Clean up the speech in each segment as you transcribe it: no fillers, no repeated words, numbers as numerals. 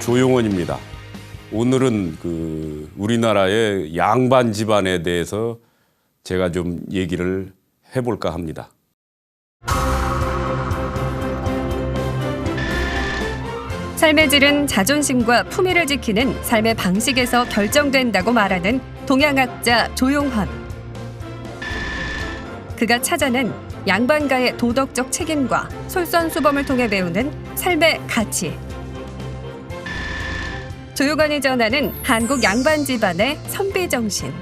조용원입니다. 오늘은 우리나라의 양반 집안에 대해서 제가 좀 얘기를 해볼까 합니다. 삶의 질은 자존심과 품위를 지키는 삶의 방식에서 결정된다고 말하는 동양학자 조용헌. 그가 찾아낸 양반가의 도덕적 책임과 솔선수범을 통해 배우는 삶의 가치. 조용헌이 전하는 한국 양반 집안의 선비정신.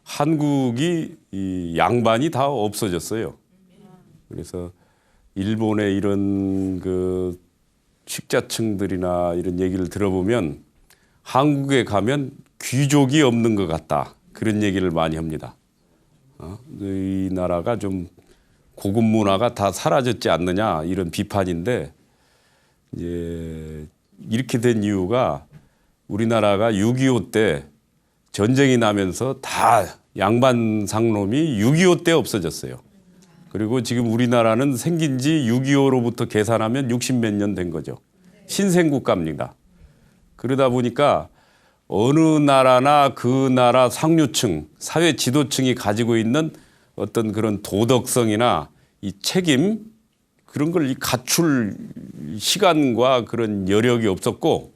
한국이 이 양반이 다 없어졌어요. 그래서 일본의 이런 식자층들이나 이런 얘기를 들어보면 한국에 가면 귀족이 없는 것 같다. 그런 얘기를 많이 합니다. 이 나라가 좀 고급 문화가 다 사라졌지 않느냐 이런 비판인데 이제 이렇게 된 이유가 우리나라가 6.25 때 전쟁이 나면서 다 양반 상놈이 6.25 때 없어졌어요. 그리고 지금 우리나라는 생긴 지 6.25로부터 계산하면 60몇 년 된 거죠. 신생국가입니다. 그러다 보니까 어느 나라나 그 나라 상류층, 사회 지도층이 가지고 있는 어떤 그런 도덕성이나 이 책임 그런 걸 갖출 시간과 그런 여력이 없었고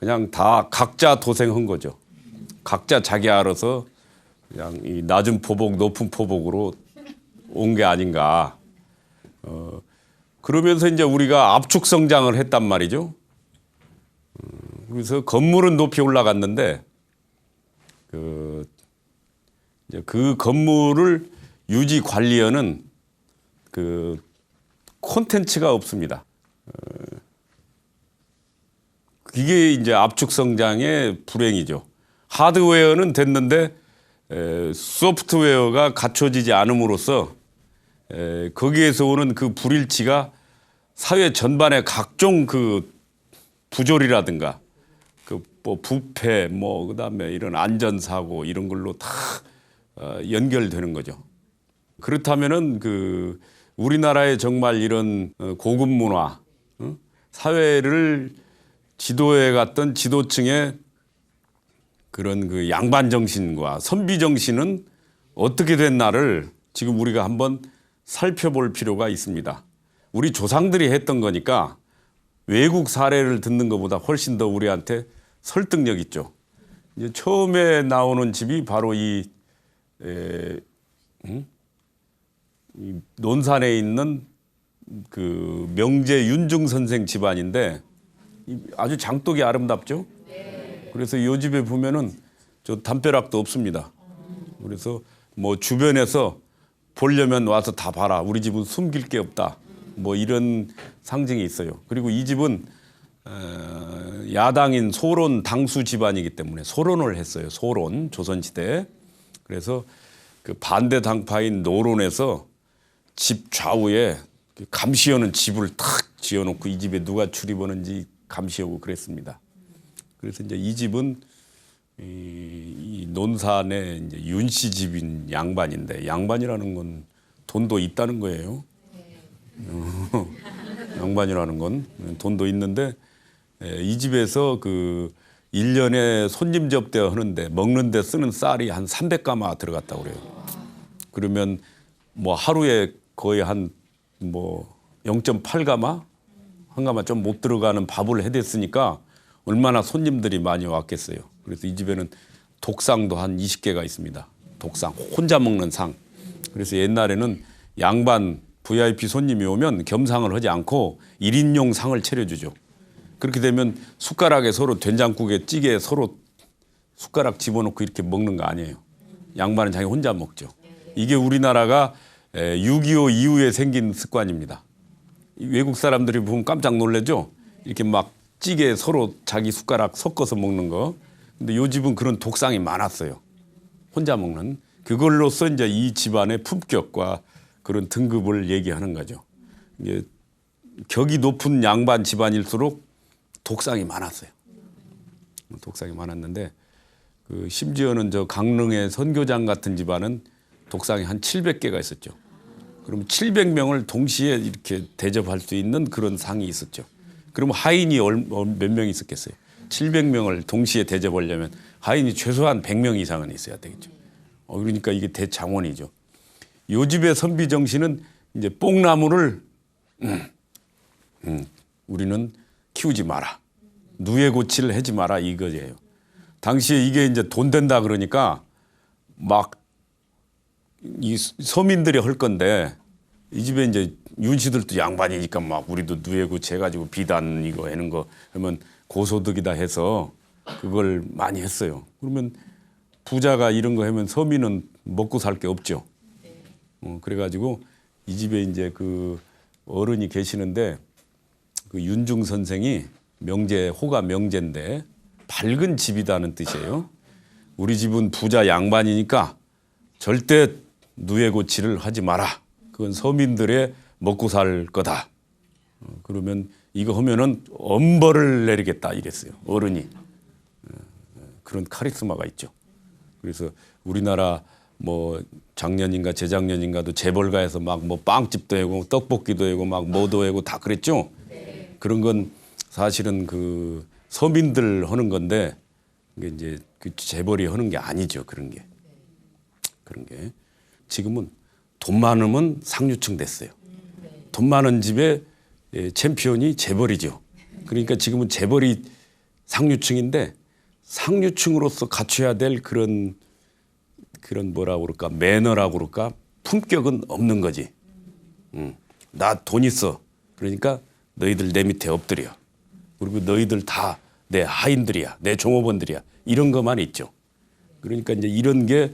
그냥 다 각자 도생한 거죠. 각자 자기 알아서 그냥 이 낮은 포복, 높은 포복으로 온 게 아닌가. 그러면서 이제 우리가 압축 성장을 했단 말이죠. 그래서 건물은 높이 올라갔는데 이제 그 건물을 유지 관리하는 콘텐츠가 없습니다. 이게 이제 압축 성장의 불행이죠. 하드웨어는 됐는데 소프트웨어가 갖춰지지 않음으로써 거기에서 오는 그 불일치가 사회 전반의 각종 부조리라든가 부패 그다음에 이런 안전사고 이런 걸로 다 연결되는 거죠. 그렇다면은 우리나라의 정말 이런 고급 문화, 사회를 지도해 갔던 지도층의 그런 양반 정신과 선비 정신은 어떻게 됐나를 지금 우리가 한번 살펴볼 필요가 있습니다. 우리 조상들이 했던 거니까 외국 사례를 듣는 것보다 훨씬 더 우리한테 설득력 있죠. 이제 처음에 나오는 집이 바로 이 논산에 있는 명제 윤중 선생 집안인데 아주 장독이 아름답죠. 그래서 이 집에 보면은 저 담벼락도 없습니다. 그래서 주변에서 보려면 와서 다 봐라. 우리 집은 숨길 게 없다. 이런 상징이 있어요. 그리고 이 집은 야당인 소론 당수 집안이기 때문에 소론을 했어요. 소론 조선시대에. 그래서 반대 당파인 노론에서 집 좌우에 감시하는 집을 탁 지어놓고 이 집에 누가 출입하는지 감시하고 그랬습니다. 그래서 이제 이 집은 이 논산의 이제 윤씨 집인 양반인데 양반이라는 건 돈도 있다는 거예요. 양반이라는 건 돈도 있는데 이 집에서 1년에 손님 접대하는데 먹는 데 쓰는 쌀이 한 300가마 들어갔다고 그래요. 그러면 하루에 거의 한 0.8가마? 한 가마 좀 못 들어가는 밥을 해댔으니까 얼마나 손님들이 많이 왔겠어요. 그래서 이 집에는 독상도 한 20개가 있습니다. 독상, 혼자 먹는 상. 그래서 옛날에는 양반 VIP 손님이 오면 겸상을 하지 않고 1인용 상을 차려주죠. 그렇게 되면 숟가락에 서로 된장국에 찌개에 서로 숟가락 집어넣고 이렇게 먹는 거 아니에요. 양반은 자기 혼자 먹죠. 이게 우리나라가 6.25 이후에 생긴 습관입니다. 외국 사람들이 보면 깜짝 놀라죠. 이렇게 막 찌개에 서로 자기 숟가락 섞어서 먹는 거. 근데 요 집은 그런 독상이 많았어요. 혼자 먹는. 그걸로써 이제 이 집안의 품격과 그런 등급을 얘기하는 거죠. 이게 격이 높은 양반 집안일수록 독상이 많았어요. 독상이 많았는데 그 심지어는 저 강릉의 선교장 같은 집안은 독상이 한 700개가 있었죠. 그럼 700명을 동시에 이렇게 대접할 수 있는 그런 상이 있었죠. 그럼 하인이 몇 명 있었겠어요? 700명을 동시에 대접하려면 하인이 최소한 100명 이상은 있어야 되겠죠. 그러니까 이게 대장원이죠. 요 집의 선비 정신은 이제 뽕나무를 우리는 키우지 마라. 누에 고치를 하지 마라 이거예요. 당시에 이게 이제 돈 된다 그러니까 막 이 서민들이 할 건데 이 집에 이제 윤씨들도 양반이니까 막 우리도 누에 고치 해가지고 비단 이거 하는 거 그러면 고소득이다 해서 그걸 많이 했어요. 그러면 부자가 이런 거 하면 서민은 먹고 살 게 없죠. 그래가지고 이 집에 이제 그 어른이 계시는데 그 윤중 선생이 호가 명제인데 밝은 집이다는 뜻이에요. 우리 집은 부자 양반이니까 절대 누에 고치를 하지 마라. 그건 서민들의 먹고 살 거다. 그러면 이거 하면은 엄벌을 내리겠다 이랬어요. 어른이. 그런 카리스마가 있죠. 그래서 우리나라 뭐 작년인가 재작년인가도 재벌가에서 막 뭐 빵집도 하고 떡볶이도 하고 막 뭐도 하고 다 그랬죠. 그런 건 사실은 그 서민들 하는 건데 이게 이제 그 재벌이 하는 게 아니죠. 그런 게. 지금은 돈 많으면 상류층 됐어요. 돈 많은 집의 챔피언이 재벌이죠. 그러니까 지금은 재벌이 상류층인데 상류층으로서 갖춰야 될 그런 뭐라고 그럴까 매너라고 그럴까 품격은 없는 거지. 나 돈 있어. 그러니까 너희들 내 밑에 엎드려. 그리고 너희들 다 내 하인들이야. 내 종업원들이야. 이런 것만 있죠. 그러니까 이제 이런 게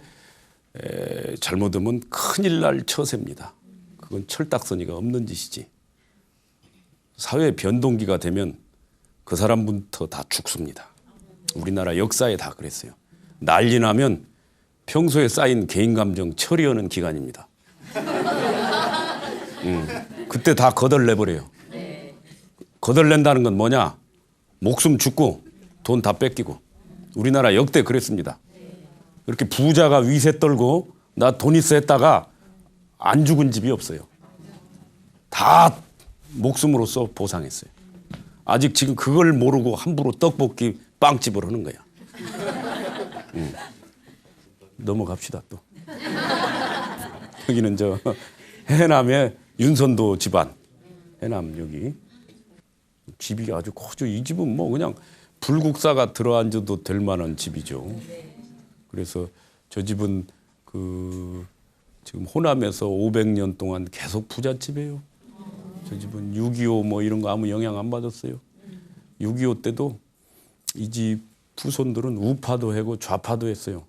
잘못하면 큰일 날 처세입니다. 그건 철딱서니가 없는 짓이지. 사회 변동기가 되면 그 사람부터 다 죽습니다. 우리나라 역사에 다 그랬어요. 난리 나면 평소에 쌓인 개인 감정 처리하는 기간입니다. 그때 다 거덜내버려요. 거덜낸다는 건 뭐냐? 목숨 죽고 돈 다 뺏기고. 우리나라 역대 그랬습니다. 이렇게 부자가 위세 떨고 나 돈 있어 했다가 안 죽은 집이 없어요. 다 목숨으로써 보상했어요. 아직 지금 그걸 모르고 함부로 떡볶이 빵집을 하는 거야. 넘어갑시다 또. 여기는 저 해남의 윤선도 집안. 해남 여기. 집이 아주 커죠. 이 집은 뭐 그냥 불국사가 들어앉아도 될 만한 집이죠. 그래서 저 집은 그 지금 호남에서 500년 동안 계속 부잣집이에요. 저 집은 6.25 뭐 이런 거 아무 영향 안 받았어요. 6.25 때도 이 집 후손들은 우파도 하고 좌파도 했어요.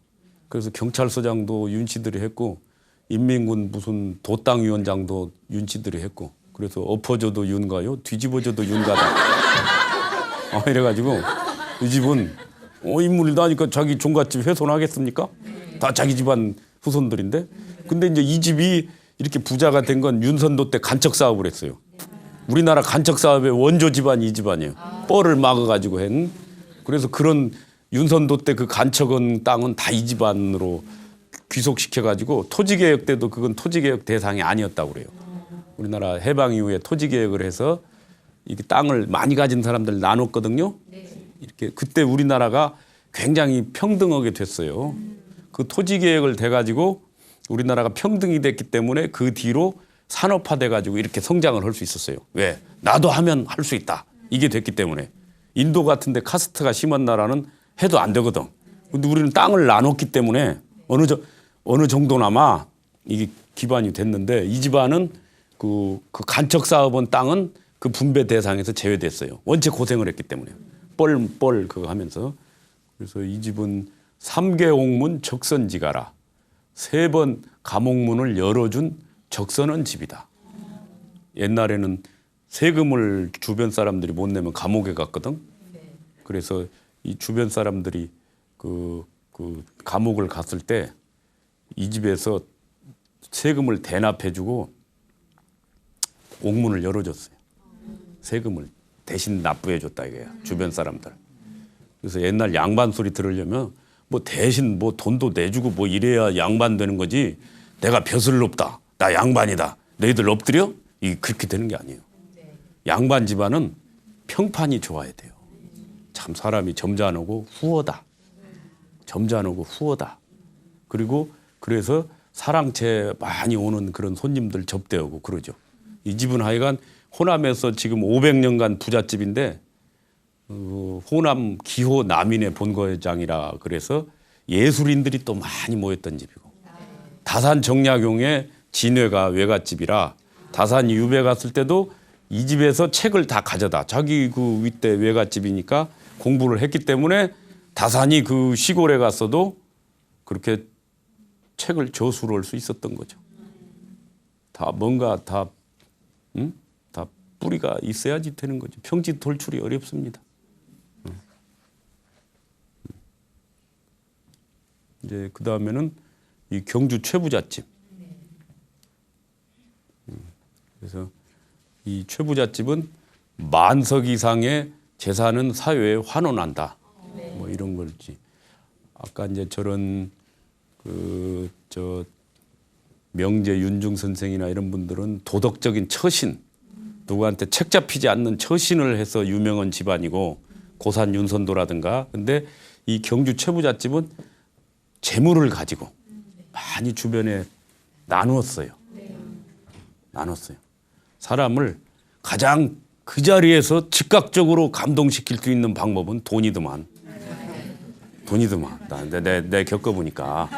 그래서 경찰서장도 윤씨들이 했고 인민군 무슨 도당위원장도 윤씨들이 했고 그래서 엎어져도 윤가요 뒤집어져도 윤가다. 이래가지고 이 집은 인물이 나니까 자기 종갓집 훼손하겠습니까? 다 자기 집안 후손들인데. 근데 이제 이 집이 이렇게 부자가 된 건 윤선도 때 간척 사업을 했어요. 우리나라 간척 사업의 원조 집안이 이 집안이에요. 뻘을 막아가지고 한. 그래서 그런 윤선도 때 그 간척은 땅은 다 이 집안으로 귀속시켜가지고 토지개혁 때도 그건 토지개혁 대상이 아니었다고 그래요. 우리나라 해방 이후에 토지개혁을 해서 이게 땅을 많이 가진 사람들 나눴거든요. 이렇게 그때 우리나라가 굉장히 평등하게 됐어요. 그 토지개혁을 돼가지고 우리나라가 평등이 됐기 때문에 그 뒤로 산업화돼가지고 이렇게 성장을 할 수 있었어요. 왜? 나도 하면 할 수 있다. 이게 됐기 때문에. 인도 같은데 카스트가 심한 나라는 해도 안 되거든. 근데 우리는 땅을 나눴기 때문에 어느 정도나마 이게 기반이 됐는데 이 집안은 그 간척 사업원 땅은 그 분배 대상에서 제외됐어요. 원체 고생을 했기 때문에. 뻘 그거 하면서. 그래서 이 집은 3개 옥문 적선지가라. 3번 감옥문을 열어준 적선은 집이다. 옛날에는 세금을 주변 사람들이 못 내면 감옥에 갔거든. 그래서 이 주변 사람들이 그 감옥을 갔을 때 이 집에서 세금을 대납해주고 옥문을 열어줬어요. 세금을 대신 납부해줬다 이거야. 주변 사람들. 그래서 옛날 양반 소리 들으려면 뭐 대신 뭐 돈도 내주고 뭐 이래야 양반 되는 거지. 내가 벼슬 높다. 나 양반이다. 너희들 엎드려? 이 그렇게 되는 게 아니에요. 양반 집안은 평판이 좋아야 돼요. 참 사람이 점잖고 후하다. 점잖고 후하다. 그리고 그래서 사랑채 많이 오는 그런 손님들 접대하고 그러죠. 이 집은 하여간 호남에서 지금 500년간 부잣집인데 호남 기호 남인의 본거장이라 그래서 예술인들이 또 많이 모였던 집이고 다산 정약용의 진회가 외갓집이라 다산 유배 갔을 때도 이 집에서 책을 다 가져다 자기 그 윗대 외갓집이니까 공부를 했기 때문에 다산이 그 시골에 갔어도 그렇게 책을 저수를 할 수 있었던 거죠. 다 뭔가 다 뿌리가 있어야지 되는 거죠. 평지 돌출이 어렵습니다. 이제 그 다음에는 이 경주 최부잣집. 그래서 이 최부잣집은 만석 이상의 재산은 사회에 환원한다. 뭐 이런 걸지. 아까 이제 저런 명제 윤중 선생이나 이런 분들은 도덕적인 처신, 누구한테 책 잡히지 않는 처신을 해서 유명한 집안이고 고산 윤선도라든가. 근데 이 경주 최부잣집은 재물을 가지고 많이 주변에 나누었어요. 나눴어요. 사람을 가장 그 자리에서 즉각적으로 감동시킬 수 있는 방법은 돈이더만. 돈이더만. 내 겪어보니까.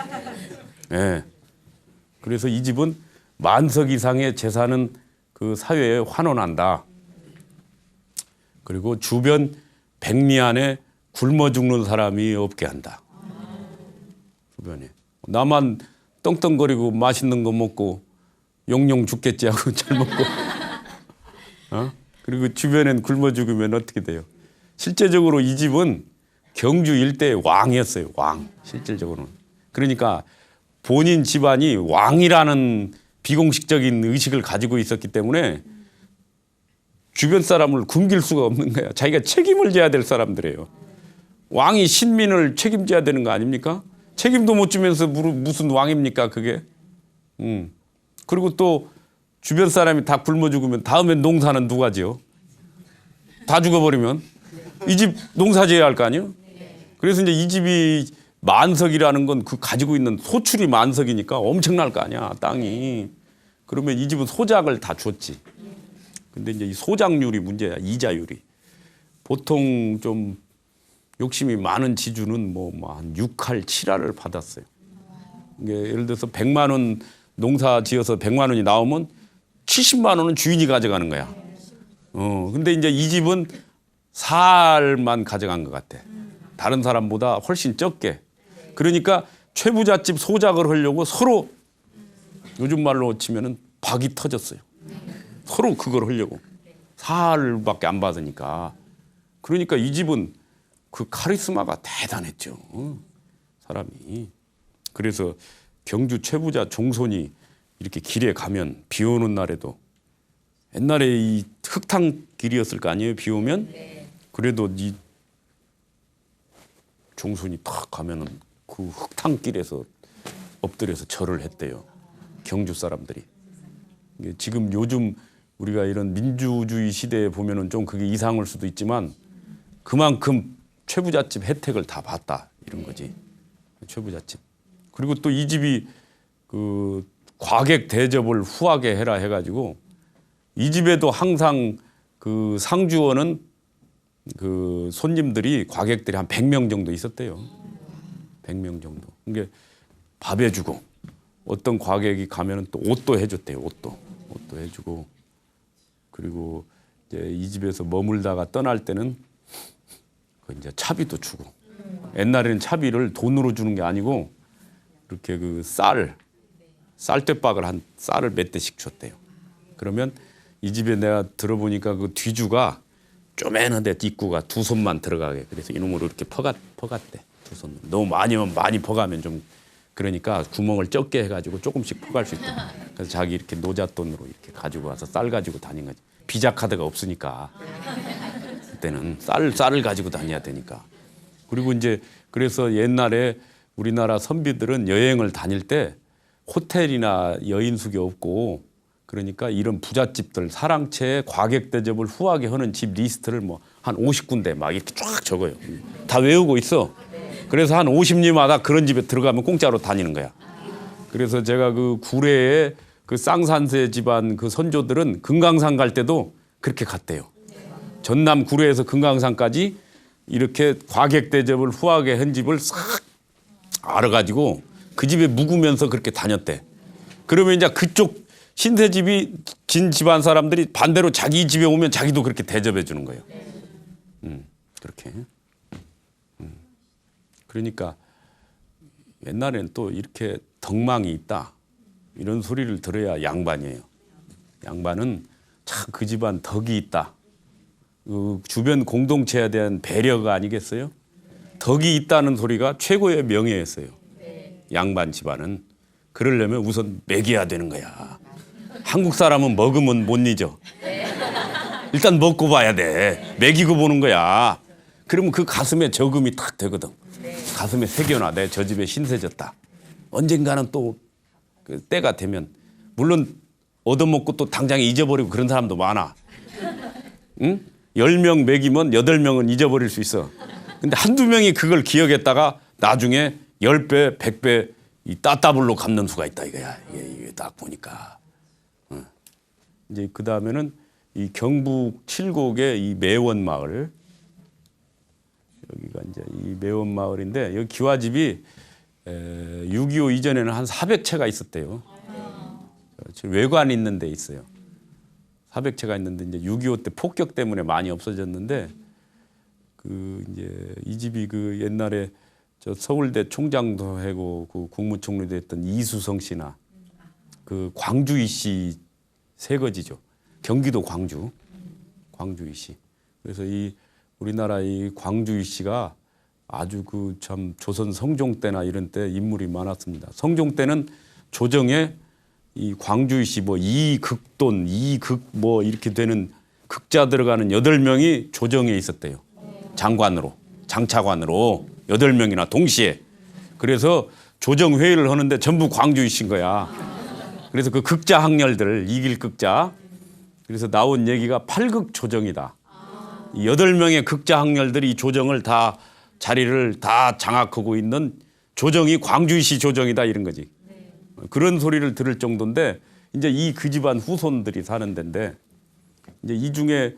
예. 그래서 이 집은 만석 이상의 재산은 그 사회에 환원한다. 그리고 주변 백리 안에 굶어 죽는 사람이 없게 한다. 주변에. 나만 떵떵거리고 맛있는 거 먹고 용용 죽겠지 하고 잘 먹고. 그리고 주변엔 굶어 죽으면 어떻게 돼요? 실제적으로 이 집은 경주 일대의 왕이었어요. 왕. 실질적으로는. 그러니까 본인 집안이 왕이라는 비공식적인 의식을 가지고 있었기 때문에 주변 사람을 굶길 수가 없는 거야. 자기가 책임을 져야 될 사람들이에요. 왕이 신민을 책임져야 되는 거 아닙니까? 책임도 못 지면서 무슨 왕입니까 그게? 그리고 또 주변 사람이 다 굶어 죽으면 다음엔 농사는 누가 지어? 다 죽어버리면 이 집 농사 지어야 할 거 아니에요? 그래서 이제 이 집이 만석이라는 건 그 가지고 있는 소출이 만석이니까 엄청날 거 아니야 땅이. 그러면 이 집은 소작을 다 줬지. 근데 이제 이 소작률이 문제야. 이자율이. 보통 좀 욕심이 많은 지주는 뭐 한 6할, 7할을 받았어요. 이게 예를 들어서 100만 원 농사 지어서 100만 원이 나오면 70만 원은 주인이 가져가는 거야. 근데 이제 이 집은 4할만 가져간 것 같아. 다른 사람보다 훨씬 적게. 그러니까 최부잣집 소작을 하려고 서로 요즘 말로 치면은 박이 터졌어요. 서로 그걸 하려고. 4할밖에 안 받으니까. 그러니까 이 집은 그 카리스마가 대단했죠. 사람이. 그래서 경주 최부자 종손이 이렇게 길에 가면 비 오는 날에도 옛날에 이 흙탕 길이었을 거 아니에요. 비 오면. 그래도 이 종손이 탁 가면은 그 흙탕길에서 엎드려서 절을 했대요. 경주 사람들이. 지금 요즘 우리가 이런 민주주의 시대에 보면은 좀 그게 이상할 수도 있지만 그만큼 최부잣집 혜택을 다 봤다 이런 거지. 최부잣집. 그리고 또 이 집이 그 과객 대접을 후하게 해라 해가지고 이 집에도 항상 그 상주원은 그 손님들이 과객들이 한 100명 정도 있었대요. 100명 정도. 그게 밥 해주고 어떤 과객이 가면은 또 옷도 해줬대요. 옷도 해주고 그리고 이제 이 집에서 머물다가 떠날 때는 그 이제 차비도 주고 옛날에는 차비를 돈으로 주는 게 아니고 이렇게 그 쌀대박을 한 쌀을 몇 대씩 줬대요. 그러면 이 집에 내가 들어보니까 그 뒤주가 쪼매는데 입구가 두 손만 들어가게 그래서 이놈으로 이렇게 퍼갔대. 두 손. 너무 많이면 많이 퍼가면 좀 그러니까 구멍을 적게 해가지고 조금씩 퍼갈 수 있대. 그래서 자기 이렇게 노잣돈으로 이렇게 가지고 와서 쌀 가지고 다닌 거지. 비자 카드가 없으니까 그때는 쌀을 가지고 다녀야 되니까 그리고 이제 그래서 옛날에 우리나라 선비들은 여행을 다닐 때 호텔이나 여인숙이 없고 그러니까 이런 부잣집들 사랑채에 과객 대접을 후하게 하는 집 리스트를 뭐 한 50군데 막 이렇게 쫙 적어요. 다 외우고 있어. 그래서 한 50리마다 그런 집에 들어가면 공짜로 다니는 거야. 그래서 제가 그 구례에 그 쌍산세 집안 그 선조들은 금강산 갈 때도 그렇게 갔대요. 전남 구례에서 금강산까지 이렇게 과객 대접을 후하게 한 집을 싹 알아가지고 그 집에 묵으면서 그렇게 다녔대. 그러면 이제 그쪽 신세집이 진 집안 사람들이 반대로 자기 집에 오면 자기도 그렇게 대접해 주는 거예요. 그렇게. 그러니까 옛날에는 또 이렇게 덕망이 있다. 이런 소리를 들어야 양반이에요. 양반은 참 그 집안 덕이 있다. 그 주변 공동체에 대한 배려가 아니겠어요? 덕이 있다는 소리가 최고의 명예였어요. 양반 집안은. 그러려면 우선 먹여야 되는 거야. 한국 사람은 먹으면 못 잊어. 일단 먹고 봐야 돼. 먹이고 보는 거야. 그러면 그 가슴에 적음이 탁 되거든. 가슴에 새겨놔. 내 저 집에 신세졌다. 언젠가는 또 그 때가 되면 물론 얻어먹고 또 당장 잊어버리고 그런 사람도 많아. 응? 10명 먹이면 8명은 잊어버릴 수 있어. 근데 한두 명이 그걸 기억했다가 나중에 10배, 100배 이 따따블로 갚는 수가 있다 이거야. 이게 딱 보니까. 이제 그 다음에는 이 경북 칠곡의 이 매원마을. 여기가 이제 이 매원마을인데 여기 기와집이 6.25 이전에는 한 400채가 있었대요. 외관 있는 데 있어요. 400채가 있는데 이제 6.25 때 폭격 때문에 많이 없어졌는데 그 이제 이 집이 그 옛날에 저 서울대 총장도 하고 그 국무총리도 했던 이수성 씨나 그 광주이 씨 새거지죠. 경기도 광주이 씨. 그래서 이 우리나라 이 광주이 씨가 아주 그 참 조선 성종 때나 이런 때 인물이 많았습니다. 성종 때는 조정에 이 광주이 씨 뭐 이극돈, 이극 뭐 이렇게 되는 극자 들어가는 8명이 조정에 있었대요. 장관으로, 장차관으로 8명이나 동시에. 그래서 조정 회의를 하는데 전부 광주이 씨인 거야. 그래서 그 극자 학렬들 이길 극자. 그래서 나온 얘기가 8극 조정이다. 8명의 극자 학렬들이 이 조정을 다 자리를 다 장악하고 있는 조정이 광주시 조정이다 이런 거지. 그런 소리를 들을 정도인데 이제 이 그 집안 후손들이 사는 데인데 이제 이 중에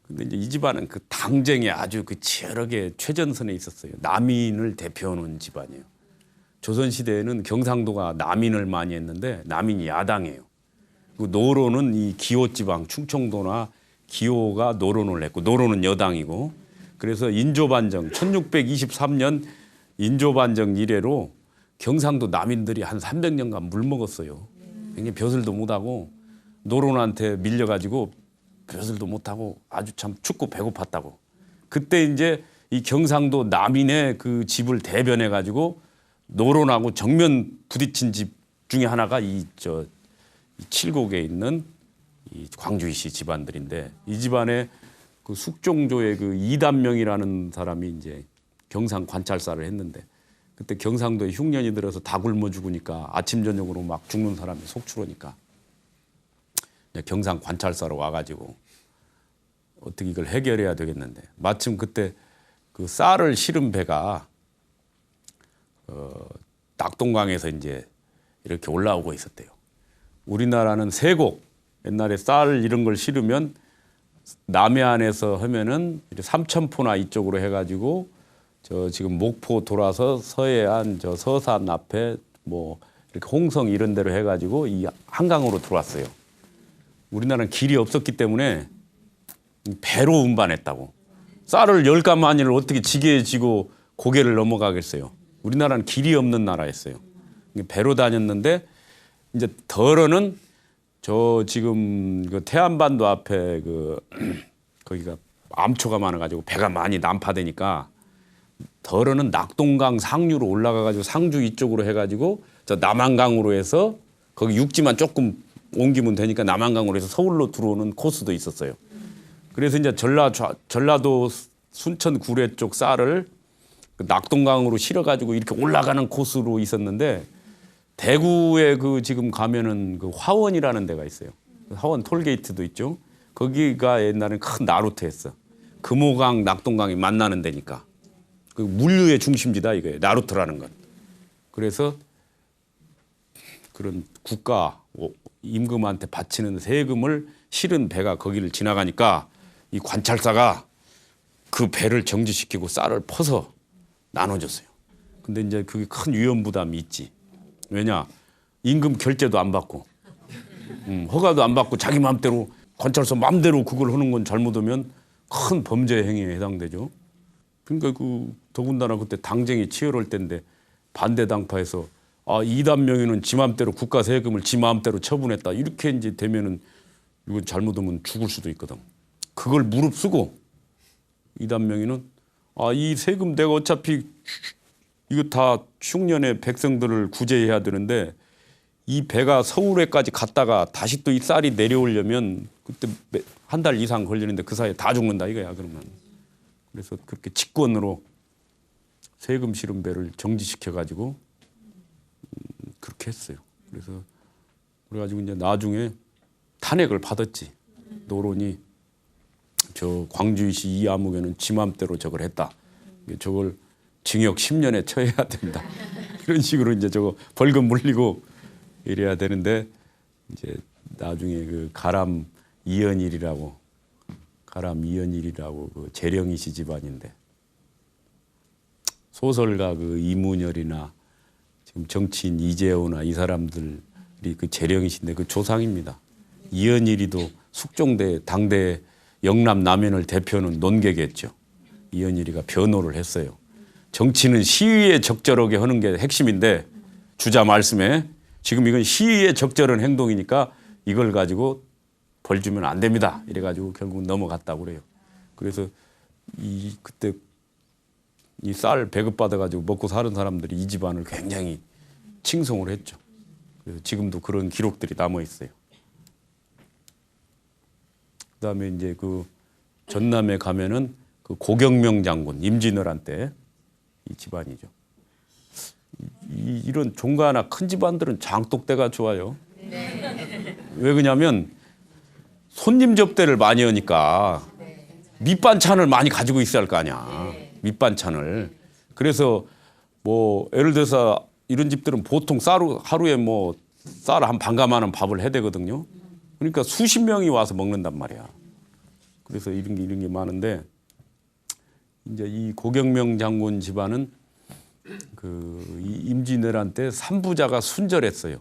근데 이제 이 집안은 그 당쟁에 아주 그 치열하게 최전선에 있었어요. 남인을 대표하는 집안이에요. 조선 시대에는 경상도가 남인을 많이 했는데 남인이 야당이에요. 그 노로는 이 기호 지방 충청도나 기호가 노론을 했고 노론은 여당이고 그래서 인조반정 1623년 인조반정 이래로 경상도 남인들이 한 300년간 물먹었어요. 굉장히 벼슬도 못하고 노론한테 밀려가지고 벼슬도 못하고 아주 참 춥고 배고팠다고. 그때 이제 이 경상도 남인의 그 집을 대변해가지고 노론하고 정면 부딪힌 집 중에 하나가 이 칠곡에 있는 이 광주이 씨 집안들인데 이 집안에 그 숙종조의 그 이단명이라는 사람이 이제 경상 관찰사를 했는데 그때 경상도에 흉년이 들어서 다 굶어 죽으니까 아침 저녁으로 막 죽는 사람이 속출하니까 경상 관찰사로 와가지고 어떻게 이걸 해결해야 되겠는데 마침 그때 그 쌀을 실은 배가 낙동강에서 이제 이렇게 올라오고 있었대요. 우리나라는 세곡 옛날에 쌀 이런 걸 실으면 남해안에서 하면은 삼천포나 이쪽으로 해가지고 저 지금 목포 돌아서 서해안 저 서산 앞에 뭐 이렇게 홍성 이런 데로 해가지고 이 한강으로 들어왔어요. 우리나라는 길이 없었기 때문에 배로 운반했다고. 쌀을 10가마니를 어떻게 지게에 지고 고개를 넘어가겠어요. 우리나라는 길이 없는 나라였어요. 배로 다녔는데 이제 덜어는 저 지금 그 태안반도 앞에 그 거기가 암초가 많아가지고 배가 많이 난파되니까 덜어는 낙동강 상류로 올라가가지고 상주 이쪽으로 해가지고 저 남한강으로 해서 거기 육지만 조금 옮기면 되니까 남한강으로 해서 서울로 들어오는 코스도 있었어요. 그래서 이제 전라도 순천 구례 쪽 쌀을 그 낙동강으로 실어가지고 이렇게 올라가는 코스로 있었는데 대구에 그 지금 가면은 그 화원이라는 데가 있어요. 화원 톨게이트도 있죠. 거기가 옛날엔 큰 나루터였어. 금호강, 낙동강이 만나는 데니까. 그 물류의 중심지다 이거예요. 나루터라는 건. 그래서 그런 국가 임금한테 바치는 세금을 실은 배가 거기를 지나가니까 이 관찰사가 그 배를 정지시키고 쌀을 퍼서 나눠줬어요. 근데 이제 그게 큰 위험 부담이 있지. 왜냐? 임금 결제도 안 받고, 허가도 안 받고 자기 마음대로 관찰사 마음대로 그걸 하는 건 잘못하면 큰 범죄 행위에 해당되죠. 그러니까 그 더군다나 그때 당쟁이 치열할 때인데 반대 당파에서 이단 명의는 지 마음대로 국가 세금을 지 마음대로 처분했다. 이렇게 이제 되면은 이건 잘못하면 죽을 수도 있거든. 그걸 무릅쓰고 이단 명의는 이 세금 내가 어차피 이거 다 흉년의 백성들을 구제해야 되는데 이 배가 서울에까지 갔다가 다시 또 이 쌀이 내려오려면 그때 한 달 이상 걸리는데 그 사이에 다 죽는다 이거야 그러면. 그래서 그렇게 직권으로 세금 실은 배를 정지시켜 가지고 그렇게 했어요. 그래서 그래가지고 이제 나중에 탄핵을 받았지. 노론이 저 광주이시 이암흑에는 지 맘대로 저걸 했다. 저걸 징역 10년에 처해야 된다. 이런 식으로 이제 저거 벌금 물리고 이래야 되는데 이제 나중에 그 가람 이연일이라고 그 재령이시 집안인데 소설가 그 이문열이나 지금 정치인 이재호나 이 사람들이 그 재령이신데 그 조상입니다. 이연일이도 숙종대 당대 영남 남연을 대표하는 논객이었죠. 이연일이가 변호를 했어요. 정치는 시위에 적절하게 하는 게 핵심인데 주자 말씀에 지금 이건 시위에 적절한 행동이니까 이걸 가지고 벌 주면 안 됩니다. 이래가지고 결국 넘어갔다고 그래요. 그래서 그때 이 쌀 배급받아가지고 먹고 사는 사람들이 이 집안을 굉장히 칭송을 했죠. 그래서 지금도 그런 기록들이 남아 있어요. 그다음에 이제 그 전남에 가면은 그 고경명 장군 임진왜란 때 이 집안이죠. 이런 종가나 큰 집안들은 장독대가 좋아요. 왜 그러냐면 손님 접대를 많이 하니까 밑반찬을 많이 가지고 있어야 할 거 아니야. 밑반찬을. 그래서 뭐 예를 들어서 이런 집들은 보통 하루에 뭐 쌀 한 반가마는 밥을 해야 되거든요. 그러니까 수십 명이 와서 먹는단 말이야. 그래서 이런 게 많은데 이제 이 고경명 장군 집안은 그 임진왜란 때 삼부자가 순절했어요.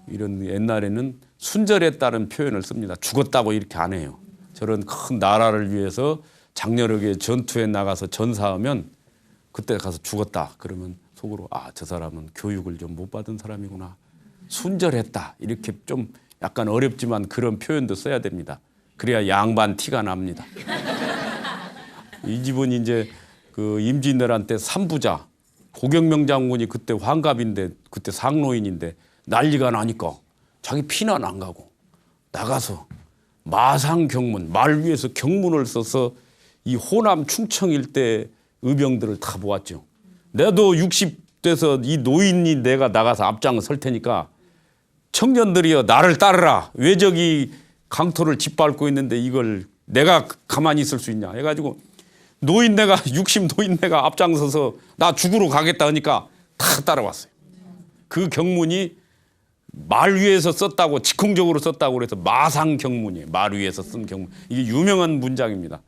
이런 옛날에는 순절했다는 표현을 씁니다. 죽었다고 이렇게 안 해요. 저런 큰 나라를 위해서 장렬하게 전투에 나가서 전사하면 그때 가서 죽었다. 그러면 속으로 저 사람은 교육을 좀 못 받은 사람이구나. 순절했다. 이렇게 좀 약간 어렵지만 그런 표현도 써야 됩니다. 그래야 양반 티가 납니다. 이 집은 이제 그 임진왜란 때 삼부자 고경명 장군이 그때 환갑인데 그때 상노인인데 난리가 나니까 자기 피난 안 가고 나가서 마상경문 말 위에서 경문을 써서 이 호남 충청 일대 의병들을 다 모았죠. 내도 60돼서 이 노인이 내가 나가서 앞장을 설 테니까 청년들이여 나를 따르라. 왜 저기 강토를 짓밟고 있는데 이걸 내가 가만히 있을 수 있냐 해가지고 노인네가 60 노인네가 앞장서서 나 죽으러 가겠다 하니까 다 따라왔어요. 그 경문이 말 위에서 썼다고 즉흥적으로 썼다고 그래서 마상경문이에요. 말 위에서 쓴 경문. 이게 유명한 문장입니다.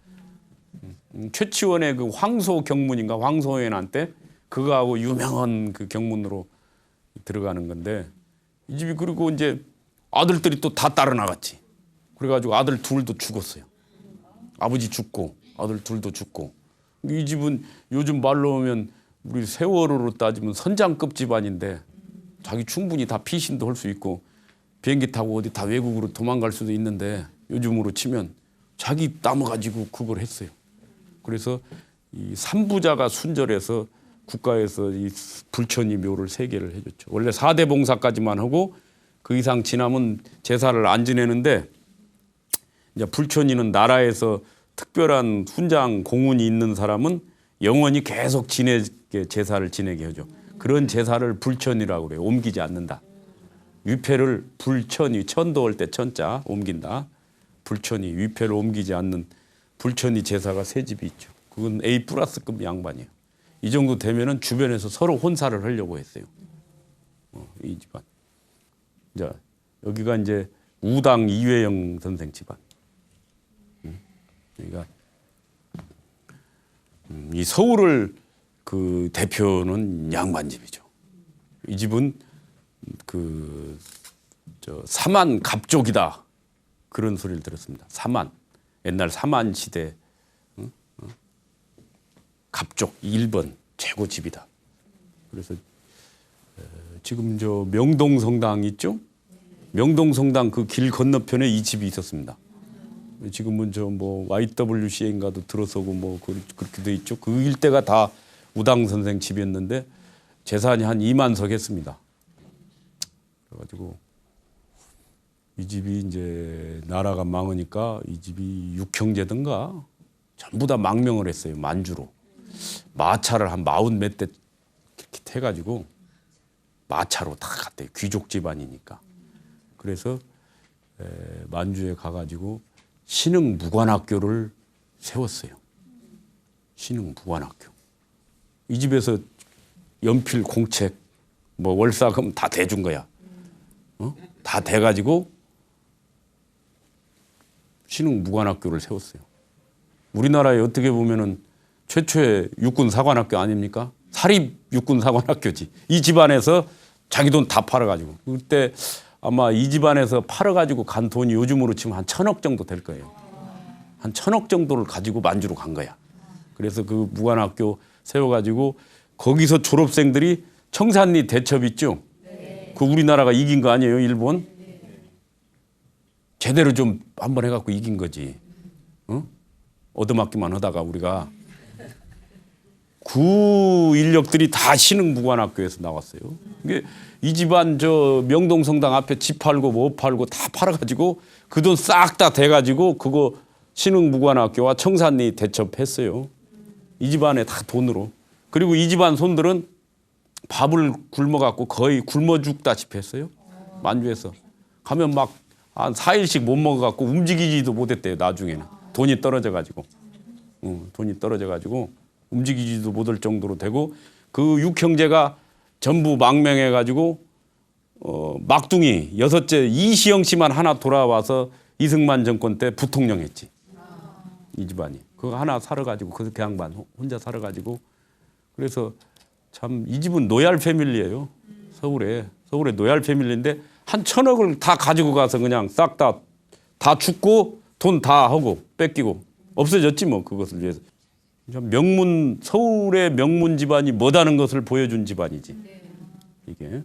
최치원의 그 황소경문인가 황소연한 때 그거하고 유명한 그 경문으로 들어가는 건데 이 집이 그리고 이제 아들들이 또 다 따라 나갔지. 그래가지고 아들 둘도 죽었어요. 아버지 죽고 아들 둘도 죽고. 이 집은 요즘 말로 하면 우리 세월호로 따지면 선장급 집안인데 자기 충분히 다 피신도 할 수 있고 비행기 타고 어디 다 외국으로 도망갈 수도 있는데 요즘으로 치면 자기 남아가지고 그걸 했어요. 그래서 이 삼부자가 순절해서 국가에서 이 불천이 묘를 3개를 해줬죠. 원래 4대 봉사까지만 하고 그 이상 지나면 제사를 안 지내는데 이제 불천이는 나라에서 특별한 훈장 공훈이 있는 사람은 영원히 계속 제사를 지내게 하죠. 그런 제사를 불천이라고 그래요. 옮기지 않는다. 위패를 불천이 천도할 때 천자 옮긴다. 불천이 위패를 옮기지 않는 불천이 제사가 세 집이 있죠. 그건 A 플러스급 양반이에요. 이 정도 되면은 주변에서 서로 혼사를 하려고 했어요. 이 집안. 자, 여기가 이제 우당 이회영 선생 집안. 그러니까 이 서울을 그 대표는 양반 집이죠. 이 집은 사만 갑족이다 그런 소리를 들었습니다. 사만 옛날 사만 시대 갑족 1번 최고 집이다. 그래서 지금 저 명동성당 있죠? 명동성당 그 길 건너편에 이 집이 있었습니다. 지금은 저 뭐 YWCA인가도 들어서고 뭐 그렇게 돼 있죠. 그 일대가 다 우당 선생 집이었는데 재산이 한 2만 석 했습니다. 그래가지고 이 집이 이제 나라가 망하니까 이 집이 육형제든가 전부 다 망명을 했어요. 만주로. 마차를 한 40 몇 대 이렇게 태가지고 마차로 다 갔대요. 귀족 집안이니까. 그래서 만주에 가가지고 신흥 무관학교를 세웠어요. 신흥 무관학교. 이 집에서 연필, 공책, 뭐 월사금 다 대준 거야. 다 대가지고 신흥 무관학교를 세웠어요. 우리나라에 어떻게 보면은 최초의 육군 사관학교 아닙니까? 사립 육군 사관학교지. 이 집안에서 자기 돈 다 팔아가지고. 그때 아마 이 집안에서 팔아가지고 간 돈이 요즘으로 치면 한 1,000억 정도 될 거예요. 한 1,000억 정도를 가지고 만주로 간 거야. 그래서 그 무관학교 세워가지고 거기서 졸업생들이 청산리 대첩 있죠? 그 우리나라가 이긴 거 아니에요, 일본? 제대로 좀 한번 해갖고 이긴 거지. 얻어맞기만 하다가 우리가. 그 인력들이 다 신흥무관학교에서 나왔어요. 이게 이 집안 저 명동성당 앞에 집 팔고 뭐 팔고 다 팔아가지고 그 돈 싹 다 대가지고 그거 신흥무관학교와 청산리 대첩했어요. 이 집안에 다 돈으로. 그리고 이 집안 손들은 밥을 굶어갖고 거의 굶어 죽다시피 했어요. 만주에서. 가면 막 한 4일씩 못 먹어갖고 움직이지도 못했대요. 나중에는. 돈이 떨어져가지고. 돈이 떨어져가지고 움직이지도 못할 정도로 되고 그 육형제가 전부 망명해가지고 막둥이 6째 이시영 씨만 하나 돌아와서 이승만 정권 때 부통령했지. 이 집안이. 그거 하나 살아가지고 그 양반 혼자 살아가지고 그래서 참 이 집은 노얄 패밀리예요. 서울에 노얄 패밀리인데 한 1,000억을 다 가지고 가서 그냥 싹 다 죽고 돈 다 하고 뺏기고 없어졌지 뭐 그것을 위해서. 명문 서울의 명문 집안이 뭐다는 것을 보여준 집안이지. 이게.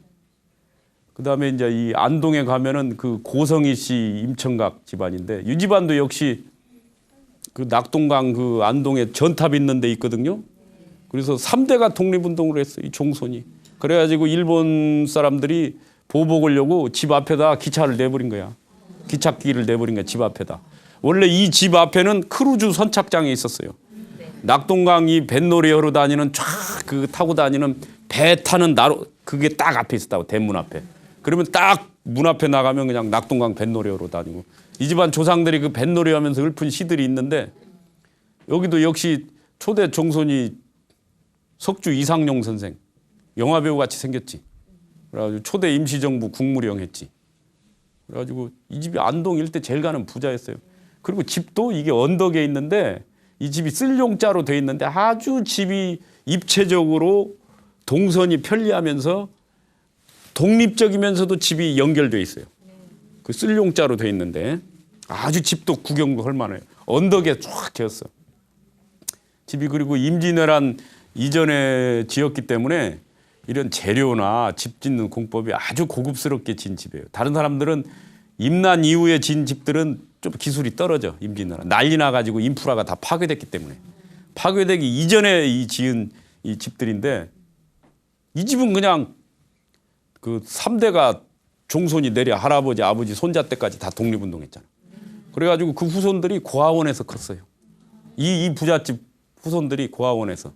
그다음에 이제 이 안동에 가면은 그 고성희 씨 임청각 집안인데 이 집안도 역시 그 낙동강 그 안동에 전탑 있는 데 있거든요. 그래서 3대가 독립운동을 했어요. 이 종손이. 그래가지고 일본 사람들이 보복하려고 집 앞에다 기차를 내버린 거야. 기찻길을 내버린 거야. 집 앞에다. 원래 이 집 앞에는 크루즈 선착장이 있었어요. 낙동강이 뱃놀이 하러 다니는 쫙 그 타고 다니는 배 타는 나로 그게 딱 앞에 있었다고. 대문 앞에. 그러면 딱 문 앞에 나가면 그냥 낙동강 뱃놀이 하러 다니고. 이 집안 조상들이 그 뱃놀이 하면서 읊은 시들이 있는데 여기도 역시 초대 종손이 석주 이상용 선생. 영화배우 같이 생겼지. 그래가지고 초대 임시정부 국무령 했지. 그래가지고 이 집이 안동 일대 제일 가는 부자였어요. 그리고 집도 이게 언덕에 있는데 이 집이 쓸용자로 돼 있는데 아주 집이 입체적으로 동선이 편리하면서 독립적이면서도 집이 연결돼 있어요. 그 쓸용자로 돼 있는데 아주 집도 구경도 할 만해요. 언덕에 쫙 지었어. 집이 그리고 임진왜란 이전에 지었기 때문에 이런 재료나 집 짓는 공법이 아주 고급스럽게 진 집이에요. 다른 사람들은 임난 이후에 진 집들은 좀 기술이 떨어져. 임진왜란 난리 나가지고 인프라가 다 파괴됐기 때문에. 파괴되기 이전에 이 지은 이 집들인데 이 집은 그냥 그 3대가 종손이 내려 할아버지, 아버지, 손자 때까지 다 독립운동했잖아. 그래가지고 그 후손들이 고아원에서 컸어요. 이 부잣집 후손들이 고아원에서.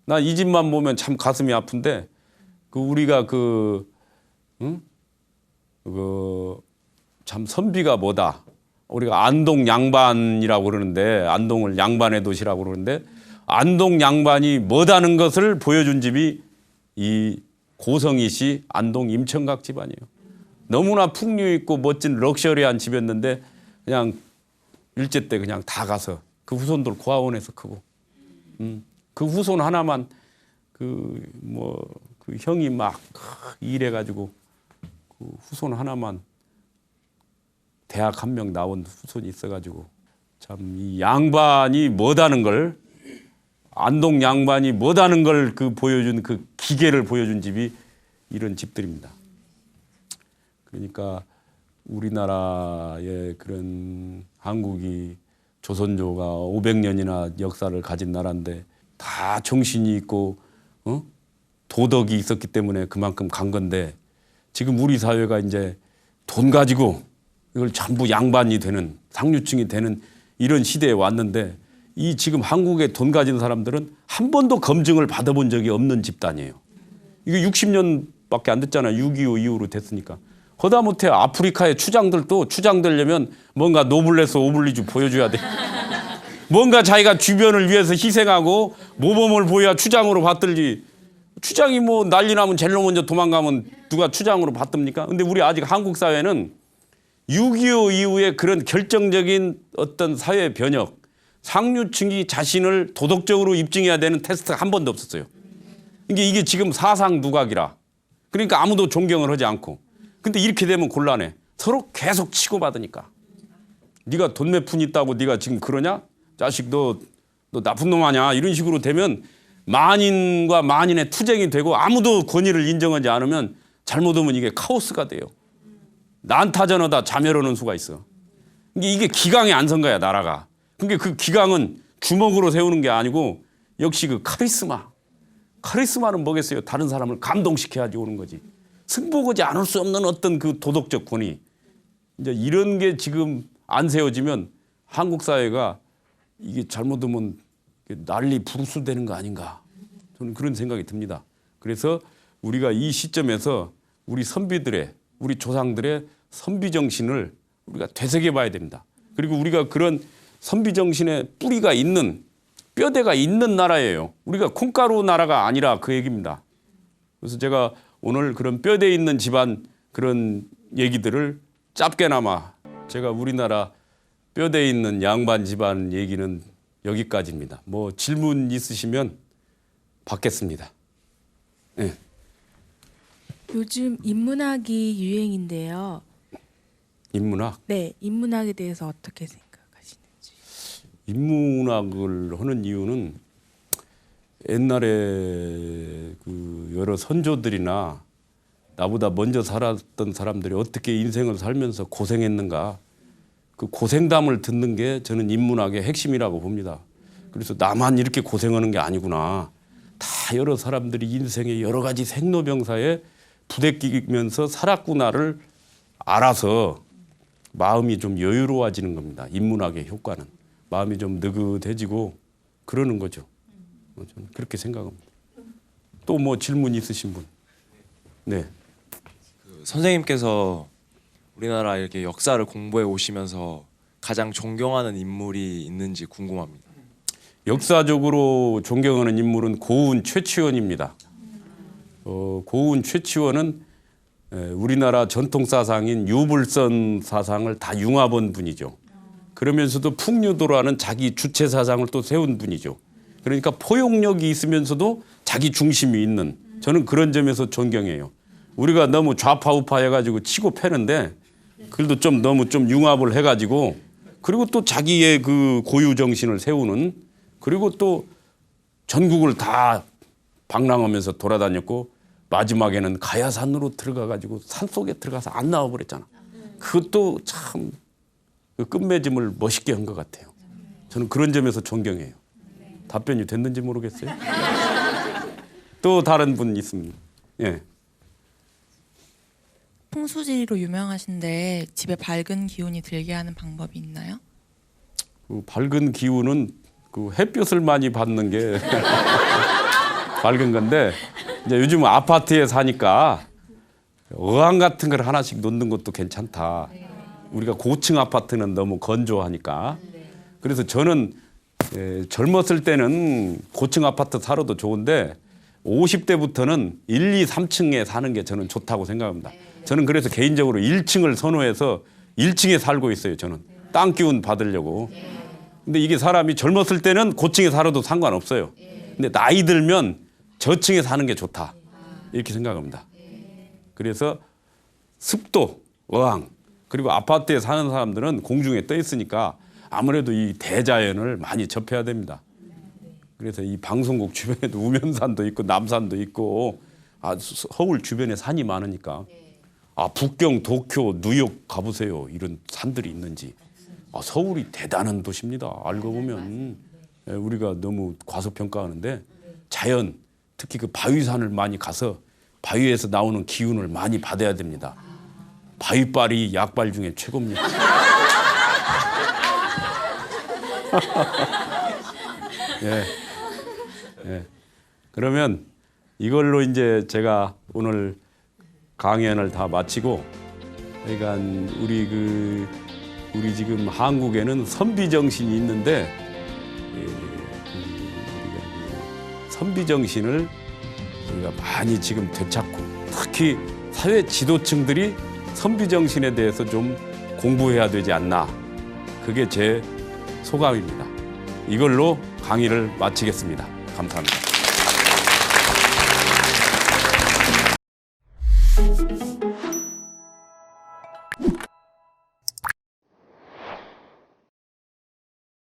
나 이 집만 보면 참 가슴이 아픈데 그 우리가 참 선비가 뭐다. 우리가 안동 양반이라고 그러는데 안동을 양반의 도시라고 그러는데 안동 양반이 뭐다는 것을 보여준 집이 이 고성희 씨 안동 임청각 집안이에요. 너무나 풍류 있고 멋진 럭셔리한 집이었는데 그냥 일제 때 그냥 다 가서 그 후손들 고아원에서 크고 그 후손 하나만 그 형이 막 일해가지고 그 후손 하나만 대학 한 명 나온 후손이 있어가지고 참 이 양반이 뭐다는 걸 안동 양반이 뭐다는 걸 그 보여준 그 기계를 보여준 집이 이런 집들입니다. 그러니까 우리나라의 그런 한국이 조선조가 500년이나 역사를 가진 나라인데 다 정신이 있고 도덕이 있었기 때문에 그만큼 간 건데 지금 우리 사회가 이제 돈 가지고 이걸 전부 양반이 되는 상류층이 되는 이런 시대에 왔는데 이 지금 한국에 돈 가진 사람들은 한 번도 검증을 받아본 적이 없는 집단이에요. 이게 60년밖에 안 됐잖아요. 6.25 이후로 됐으니까. 허다못해 아프리카의 추장들도 추장되려면 뭔가 노블레스 오블리주 보여줘야 돼. 뭔가 자기가 주변을 위해서 희생하고 모범을 보여야 추장으로 받들지. 추장이 뭐 난리 나면 제일 먼저 도망가면 누가 추장으로 받듭니까? 근데 우리 아직 한국 사회는 6.25 이후에 그런 결정적인 어떤 사회 변혁, 상류층이 자신을 도덕적으로 입증해야 되는 테스트가 한 번도 없었어요. 이게 지금 사상 누각이라. 그러니까 아무도 존경을 하지 않고. 근데 이렇게 되면 곤란해. 서로 계속 치고받으니까. 네가 돈 몇 푼 있다고 네가 지금 그러냐? 자식 너 나쁜 놈 아냐? 이런 식으로 되면 만인과 만인의 투쟁이 되고 아무도 권위를 인정하지 않으면 잘못하면 이게 카오스가 돼요. 난타전하다 자멸하는 수가 있어. 이게 기강이 안 선 거야 나라가. 그러니까 그 기강은 주먹으로 세우는 게 아니고 역시 그 카리스마. 카리스마는 뭐겠어요? 다른 사람을 감동시켜야지 오는 거지. 승복하지 않을 수 없는 어떤 그 도덕적 권위. 이제 이런 게 지금 안 세워지면 한국 사회가 이게 잘못하면 난리 부르스 되는 거 아닌가. 저는 그런 생각이 듭니다. 그래서 우리가 이 시점에서 우리 선비들의 우리 조상들의 선비 정신을 우리가 되새겨 봐야 됩니다. 그리고 우리가 그런 선비 정신의 뿌리가 있는 뼈대가 있는 나라예요. 우리가 콩가루 나라가 아니라 그 얘기입니다. 그래서 제가 오늘 그런 뼈대 있는 집안 그런 얘기들을 짧게나마 제가 우리나라 뼈대 있는 양반 집안 얘기는 여기까지입니다. 뭐 질문 있으시면 받겠습니다. 네. 요즘 인문학이 유행인데요. 인문학? 네, 인문학에 대해서 어떻게 생각하시는지. 인문학을 하는 이유는 옛날에 그 여러 선조들이나 나보다 먼저 살았던 사람들이 어떻게 인생을 살면서 고생했는가 그 고생담을 듣는 게 저는 인문학의 핵심이라고 봅니다. 그래서 나만 이렇게 고생하는 게 아니구나. 다 여러 사람들이 인생의 여러 가지 생로병사에 부대끼면서 살았구나를 알아서 마음이 좀 여유로워지는 겁니다. 인문학의 효과는. 마음이 좀 느긋해지고 그러는 거죠. 저는 그렇게 생각합니다. 또 뭐 질문 있으신 분? 네. 선생님께서 우리나라 이렇게 역사를 공부해 오시면서 가장 존경하는 인물이 있는지 궁금합니다. 역사적으로 존경하는 인물은 고운 최치원입니다. 고운 최치원은 우리나라 전통 사상인 유불선 사상을 다 융합한 분이죠. 그러면서도 풍류도라는 자기 주체 사상을 또 세운 분이죠. 그러니까 포용력이 있으면서도 자기 중심이 있는 저는 그런 점에서 존경해요. 우리가 너무 좌파 우파 해가지고 치고 패는데 그래도 좀 너무 좀 융합을 해가지고 그리고 또 자기의 그 고유 정신을 세우는 그리고 또 전국을 다 방랑하면서 돌아다녔고 마지막에는 가야산으로 들어가가지고 산속에 들어가서 안 나와버렸잖아. 그것도 참 그 끝맺음을 멋있게 한 것 같아요. 저는 그런 점에서 존경해요. 답변이 됐는지 모르겠어요. 또 다른 분 있습니다. 예. 풍수지리로 유명하신데 집에 밝은 기운이 들게 하는 방법이 있나요? 그 밝은 기운은 그 햇볕을 많이 받는 게 밝은 건데 이제 요즘 아파트에 사니까 어항 같은 걸 하나씩 놓는 것도 괜찮다. 우리가 고층 아파트는 너무 건조하니까. 그래서 저는 젊었을 때는 고층 아파트 살아도 좋은데 50대부터는 1, 2, 3층에 사는 게 저는 좋다고 생각합니다. 저는 그래서 개인적으로 1층을 선호해서 1층에 살고 있어요. 저는 땅 기운 받으려고. 근데 이게 사람이 젊었을 때는 고층에 살아도 상관없어요. 근데 나이 들면 저층에 사는 게 좋다. 이렇게 생각합니다. 그래서 습도, 어항, 그리고 아파트에 사는 사람들은 공중에 떠 있으니까 아무래도 이 대자연을 많이 접해야 됩니다. 그래서 이 방송국 주변에도 우면산도 있고 남산도 있고 서울 주변에 산이 많으니까 북경, 도쿄, 뉴욕 가보세요. 이런 산들이 있는지. 서울이 대단한 도시입니다. 알고 보면 우리가 너무 과소평가하는데 자연, 특히 그 바위산을 많이 가서 바위에서 나오는 기운을 많이 받아야 됩니다. 바위빨이 약발 중에 최고입니다. 예. 그러면 이걸로 이제 제가 오늘 강연을 다 마치고, 그러니까 우리 지금 한국에는 선비 정신이 있는데 우리가 선비 정신을 우리가 많이 지금 되찾고, 특히 사회 지도층들이 선비 정신에 대해서 좀 공부해야 되지 않나. 그게 제 소감입니다. 이걸로 강의를 마치겠습니다. 감사합니다.